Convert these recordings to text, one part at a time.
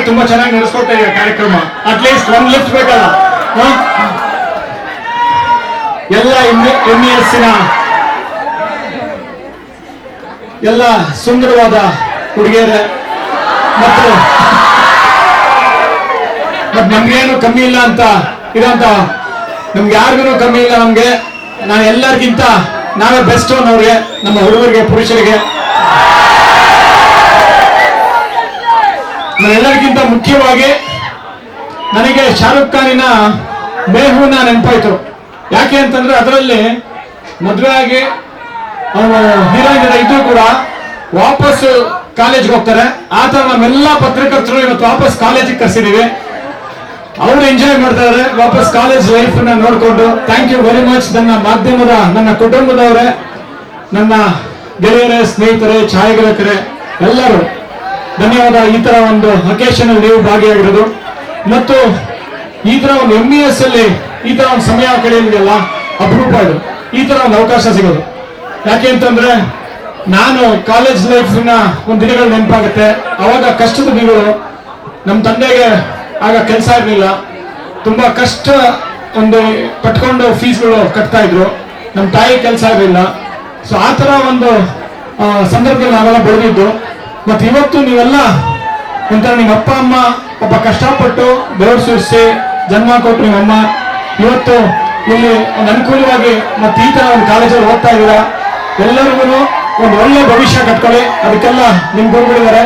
ತುಂಬಾ ಚೆನ್ನಾಗಿ ನಡೆಸ್ಕೊಡ್ತಾ ಇದೆ ಕಾರ್ಯಕ್ರಮ. ಅಟ್ಲೀಸ್ಟ್ ಒಂದ್ ಲಿಫ್ಟ್ ಬೇಕಲ್ಲ. ಎಲ್ಲ MES ಎಲ್ಲ ಸುಂದರವಾದ ಹುಡುಗಿಯರೇ ಮತ್ತು ನಮ್ಗೇನು ಕಮ್ಮಿ ಇಲ್ಲ ಅಂತ ಇರೋಂತ, ನಮ್ಗೆ ಯಾರಿಗೂ ಕಮ್ಮಿ ಇಲ್ಲ. ನಮ್ಗೆ ನಾನು ಎಲ್ಲರಿಗಿಂತ ನಾವೇ ಬೆಸ್ಟ್ ಅನ್ನೋರಿಗೆ, ನಮ್ಮ ಹುಡುಗರಿಗೆ, ಪುರುಷರಿಗೆ. ನಾನೆಲ್ಲರಿಗಿಂತ ಮುಖ್ಯವಾಗಿ ನನಗೆ ಶಾರುಖ್ ಖಾನಿನ ಮೇಹೂನ ನೆನಪಾಯ್ತು. ಯಾಕೆ ಅಂತಂದ್ರೆ ಅದರಲ್ಲಿ ಮದುವೆ ಆಗಿ ಅವನು ಹೀರೋಯಿನ್ ಇದ್ದು ಕೂಡ ವಾಪಸ್ ಕಾಲೇಜ್ಗೆ ಹೋಗ್ತಾರೆ. ಆತರ ನಮ್ಮೆಲ್ಲ ಪತ್ರಕರ್ತರು ಇವತ್ತು ವಾಪಸ್ ಕಾಲೇಜಿಗೆ ಕರ್ಸಿದೀವಿ. ಅವರು ಎಂಜಾಯ್ ಮಾಡ್ತಾರೆ ವಾಪಸ್ ಕಾಲೇಜ್ ಲೈಫ್ ನ ನೋಡ್ಕೊಂಡು. Thank you very much. ನನ್ನ ಮಾಧ್ಯಮದ, ನನ್ನ ಕುಟುಂಬದವರೇ, ನನ್ನ ಗೆಳೆಯರೇ, ಸ್ನೇಹಿತರೆ, ಛಾಯಾಗ್ರಾಹಕರೇ ಎಲ್ಲರೂ ಧನ್ಯವಾದ. ಈ ತರ ಒಂದು ಅಕೇಶನ್ ಅಲ್ಲಿ ನೀವು ಭಾಗಿಯಾಗಿರೋದು ಮತ್ತು ಈ ತರ ಒಂದು MES ಅಲ್ಲಿ ಈ ತರ ಒಂದು ಸಮಯ ಕಳೆಯಲಿಲ್ಲ, ಅಪರೂಪ ಇದು. ಈ ತರ ಒಂದು ಅವಕಾಶ ಸಿಗೋದು. ಯಾಕೆ ಅಂತಂದ್ರೆ ನಾನು ಕಾಲೇಜ್ ಲೈಫ್ ನ ಒಂದು ದಿನಗಳು ನೆನಪಾಗುತ್ತೆ. ಅವಾಗ ಕಷ್ಟದ ದಿನಗಳು. ನಮ್ಮ ತಂದೆಗೆ ಆಗ ಕೆಲಸ ಇರಲಿಲ್ಲ, ತುಂಬಾ ಕಷ್ಟ ಒಂದು ಕಟ್ಕೊಂಡು ಫೀಸ್ಗಳು ಕಟ್ತಾ ಇದ್ರು. ನಮ್ಮ ತಾಯಿ ಕೆಲಸ ಇರಲಿಲ್ಲ. ಸೊ ಆ ತರ ಒಂದು ಸಂದರ್ಭದಲ್ಲಿ ನಾವೆಲ್ಲ ಬೆಳೆದಿದ್ದು. ಮತ್ತೆ ಇವತ್ತು ನೀವೆಲ್ಲ ಒಂಥರ ನಿಮ್ಮ ಅಪ್ಪ ಅಮ್ಮ ಒಬ್ಬ ಕಷ್ಟಪಟ್ಟು ಬೆವರು ಸುರಿಸಿ ಜನ್ಮ ಕೊಟ್ಟು ನಿಮ್ಮಮ್ಮ ಇವತ್ತು ಇಲ್ಲಿ ಒಂದು ಅನುಕೂಲವಾಗಿ ಮತ್ತೆ ಈ ತರ ಒಂದು ಕಾಲೇಜಲ್ಲಿ ಓದ್ತಾ ಇದ್ದೀರಾ. ಎಲ್ಲರಿಗೂ ಒಂದು ಒಳ್ಳೆ ಭವಿಷ್ಯ ಕಟ್ಕೊಳ್ಳಿ. ಅದಕ್ಕೆಲ್ಲ ನಿಮ್ ಗುರುಗಳಿದ್ದಾರೆ.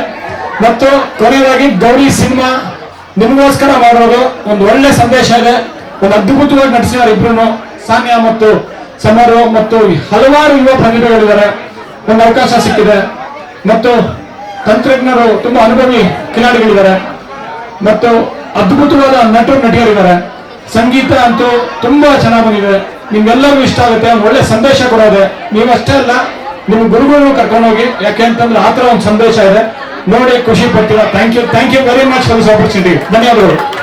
ಮತ್ತು ಕೊನೆಯದಾಗಿ ಗೌರಿ ಸಿನಿಮಾ ನಿಮಗೋಸ್ಕರ ಮಾಡೋದು ಒಂದು ಒಳ್ಳೆ ಸಂದೇಶ ಇದೆ. ಒಂದು ಅದ್ಭುತವಾಗಿ ನಟಿಸಿದ್ದಾರೆ ಇಬ್ರು, ಸಾನ್ಯಾ ಮತ್ತು ಸಮರು ಮತ್ತು ಹಲವಾರು ಯುವ ಪ್ರತಿಭೆಗಳಿದ್ದಾರೆ. ಒಂದು ಅವಕಾಶ ಸಿಕ್ಕಿದೆ ಮತ್ತು ತಂತ್ರಜ್ಞರು, ತುಂಬಾ ಅನುಭವಿ ಕಿಲಾಡಿಗಳಿದ್ದಾರೆ ಮತ್ತು ಅದ್ಭುತವಾದ ನಟರು ನಟಿಯರಿದ್ದಾರೆ. ಸಂಗೀತ ಅಂತೂ ತುಂಬಾ ಚೆನ್ನಾಗಿ ಬಂದಿದೆ. ನಿಮ್ಗೆಲ್ಲರಿಗೂ ಇಷ್ಟ ಆಗುತ್ತೆ. ಒಂದು ಒಳ್ಳೆ ಸಂದೇಶ ಕೊಡೋದೆ. ನೀವಷ್ಟೇ ಅಲ್ಲ, ನಿಮ್ ಗುರುಗಳನ್ನು ಕರ್ಕೊಂಡೋಗಿ. ಯಾಕೆ ಅಂತಂದ್ರೆ ಆತರ ಒಂದು ಸಂದೇಶ ಇದೆ. ನೋಡಿ ಖುಷಿ ಪಡ್ತೀರಾ. Thank you very much for this opportunity. ಧನ್ಯವಾದಗಳು.